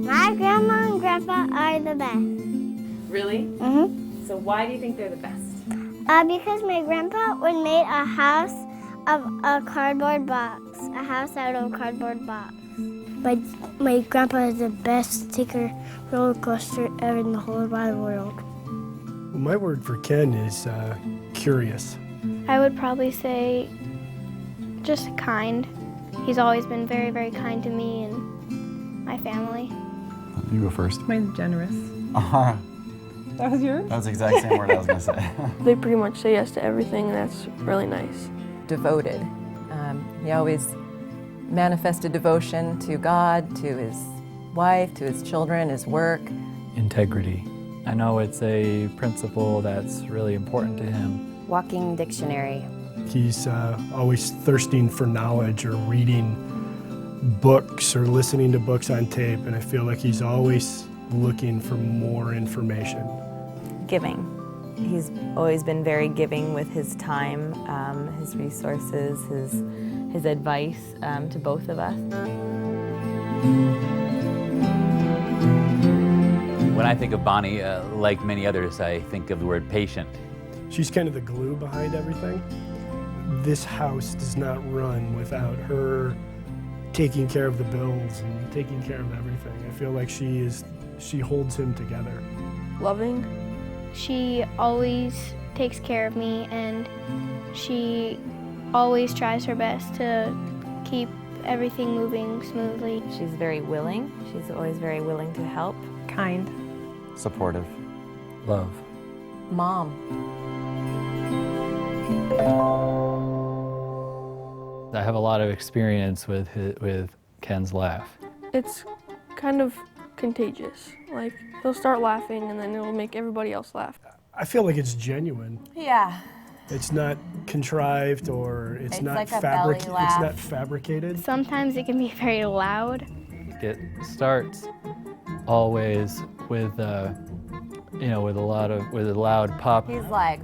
My grandma and grandpa are the best. Really? Mm-hmm. So why do you think they're the best? Because my grandpa would make a house of a cardboard box. A house out of a cardboard box. My grandpa is the best sticker roller coaster ever in the whole wide world. Well, my word for Ken is curious. I would probably say just kind. He's always been very, very kind to me and my family. You go first. Mine's generous. That was yours? That's the exact same word I was going to say. They pretty much say yes to everything, and that's really nice. Devoted. He always manifested devotion to God, to his wife, to his children, his work. Integrity. I know it's a principle that's really important to him. Walking dictionary. He's always thirsting for knowledge or reading books or listening to books on tape, and I feel like he's always looking for more information. Giving. He's always been very giving with his time, his resources, his advice to both of us. When I think of Bonnie, like many others, I think of the word patient. She's kind of the glue behind everything. This house does not run without her taking care of the bills and taking care of everything. I feel like she holds him together. Loving. She always takes care of me, and she always tries her best to keep everything moving smoothly. She's very willing. She's always very willing to help. Kind. Supportive. Love. Mom. I have a lot of experience with Ken's laugh. It's kind of contagious. Like, he'll start laughing, and then it'll make everybody else laugh. I feel like it's genuine. Yeah. It's not contrived or it's not like a belly laugh. It's not fabricated. Sometimes it can be very loud. It starts always with with a loud pop. He's like,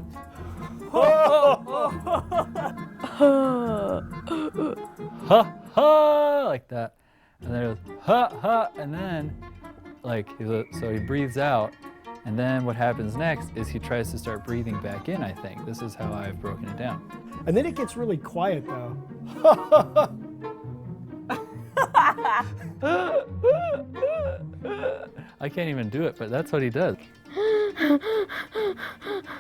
Ha ha, like that, and then it goes ha ha, and then so he breathes out, and then what happens next is he tries to start breathing back in. I think this is how I've broken it down. And then it gets really quiet though. I can't even do it, but that's what he does.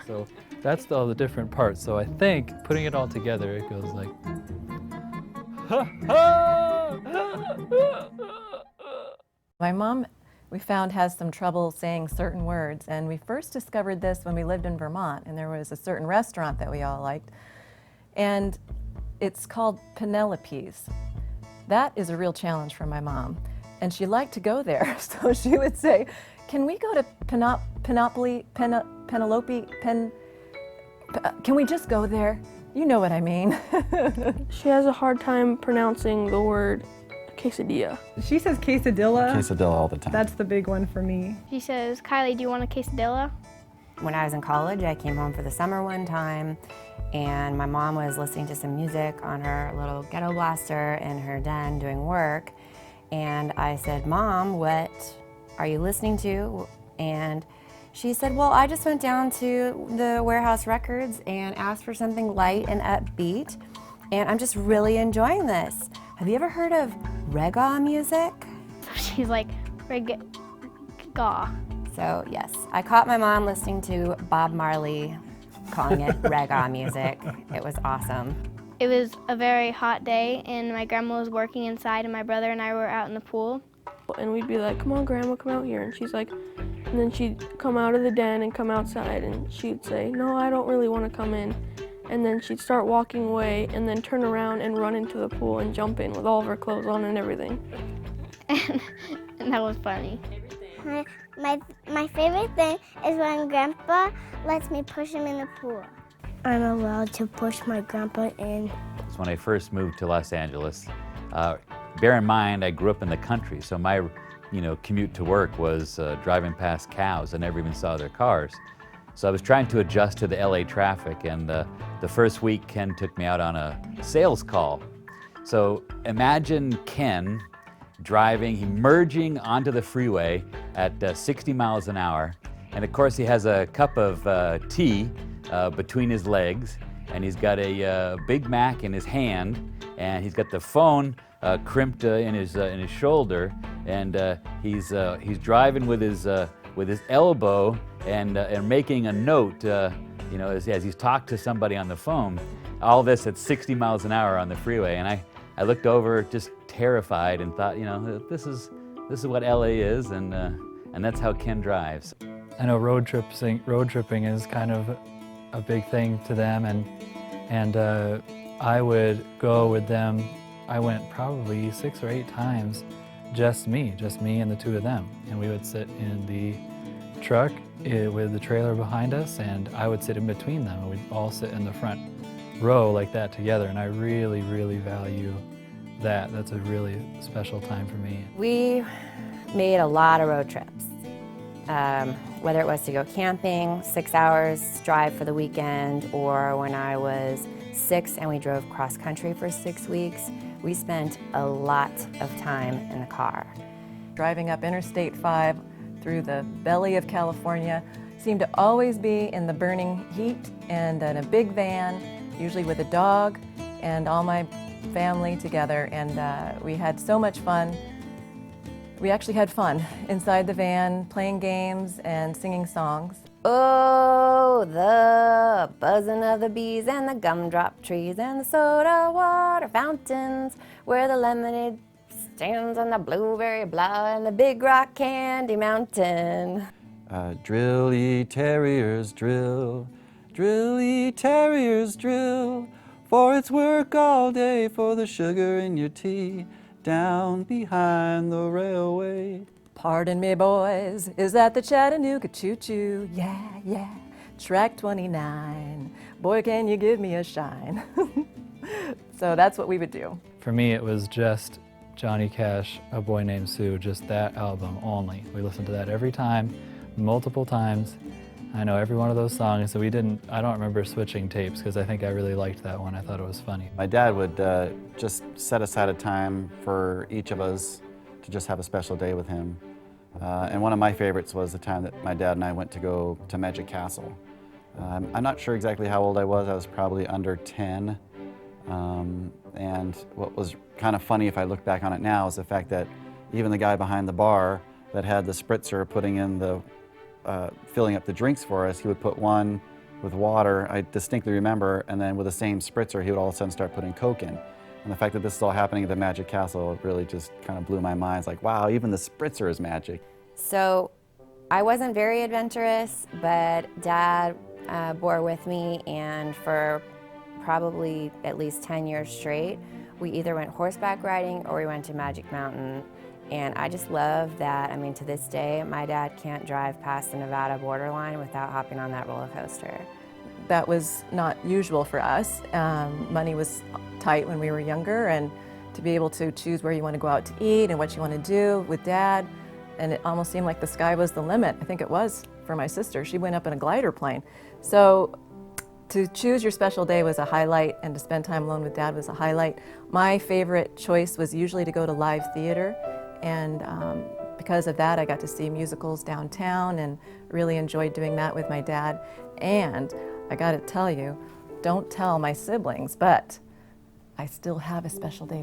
So that's all the different parts. So I think putting it all together, it goes like. My mom, we found, has some trouble saying certain words, and we first discovered this when we lived in Vermont, and there was a certain restaurant that we all liked, and it's called Penelope's. That is a real challenge for my mom, and she liked to go there, so she would say, "Can we go to Penelope, can we just go there? You know what I mean." She has a hard time pronouncing the word quesadilla. She says quesadilla. Quesadilla all the time. That's the big one for me. She says, "Kylie, do you want a quesadilla?" When I was in college, I came home for the summer one time, and my mom was listening to some music on her little ghetto blaster in her den doing work. And I said, "Mom, what are you listening to?" And she said, "Well, I just went down to the Warehouse Records and asked for something light and upbeat, and I'm just really enjoying this. Have you ever heard of reggae music?" She's like, "Reggae." So yes, I caught my mom listening to Bob Marley, calling it reggae music. It was awesome. It was a very hot day, and my grandma was working inside, and my brother and I were out in the pool. And we'd be like, "Come on, Grandma, come out here." And she's like, and then she'd come out of the den and come outside, and she'd say, "No, I don't really want to come in." And then she'd start walking away and then turn around and run into the pool and jump in with all of her clothes on and everything. And that was funny. My favorite thing is when Grandpa lets me push him in the pool. I'm allowed to push my grandpa in. So when I first moved to Los Angeles, bear in mind I grew up in the country, so my commute to work was driving past cows. I never even saw their cars. So I was trying to adjust to the LA traffic, and the first week Ken took me out on a sales call. So imagine Ken driving, merging onto the freeway at 60 miles an hour. And of course he has a cup of tea between his legs, and he's got a Big Mac in his hand, and he's got the phone crimped in his shoulder, and he's driving with his elbow and making a note, you know, as he's talked to somebody on the phone. All this at 60 miles an hour on the freeway, and I looked over just terrified and thought, you know, this is what LA is, and that's how Ken drives. I know road tripping is kind of a big thing to them, and I would go with them. I went probably 6 or 8 times, just me and the two of them, and we would sit in the truck with the trailer behind us, and I would sit in between them, and we'd all sit in the front row like that together, and I really, really value that. That's a really special time for me. We made a lot of road trips. Whether it was to go camping, 6 hours drive for the weekend, or when I was 6 and we drove cross country for 6 weeks, we spent a lot of time in the car. Driving up Interstate 5 through the belly of California, seemed to always be in the burning heat and in a big van, usually with a dog and all my family together, and we had so much fun. We actually had fun inside the van, playing games and singing songs. Oh, the buzzing of the bees and the gumdrop trees and the soda water fountains where the lemonade stands on the blueberry blah and the big rock candy mountain. Drill, ye terriers, drill. Drill, ye terriers, drill. For it's work all day for the sugar in your tea down behind the railway. Pardon me, boys, is that the Chattanooga choo-choo? Yeah, yeah, track 29. Boy, can you give me a shine. So that's what we would do. For me, it was just Johnny Cash, A Boy Named Sue, just that album only. We listened to that every time, multiple times. I know every one of those songs, so I don't remember switching tapes because I think I really liked that one. I thought it was funny. My dad would just set aside a time for each of us to just have a special day with him. And one of my favorites was the time that my dad and I went to go to Magic Castle. I'm not sure exactly how old I was probably under 10. And what was kind of funny if I look back on it now is the fact that even the guy behind the bar that had the spritzer putting in the filling up the drinks for us, he would put one with water, I distinctly remember, and then with the same spritzer, he would all of a sudden start putting Coke in. And the fact that this is all happening at the Magic Castle really just kind of blew my mind. It's like, wow, even the spritzer is magic. So I wasn't very adventurous, but Dad bore with me, and for probably at least 10 years straight, we either went horseback riding or we went to Magic Mountain. And I just love that. I mean, to this day, my dad can't drive past the Nevada borderline without hopping on that roller coaster. That was not usual for us. Money was tight when we were younger, and to be able to choose where you want to go out to eat and what you want to do with Dad, and it almost seemed like the sky was the limit. I think it was for my sister. She went up in a glider plane. So to choose your special day was a highlight, and to spend time alone with Dad was a highlight. My favorite choice was usually to go to live theater, and because of that, I got to see musicals downtown and really enjoyed doing that with my dad. And I got to tell you, don't tell my siblings, but I still have a special day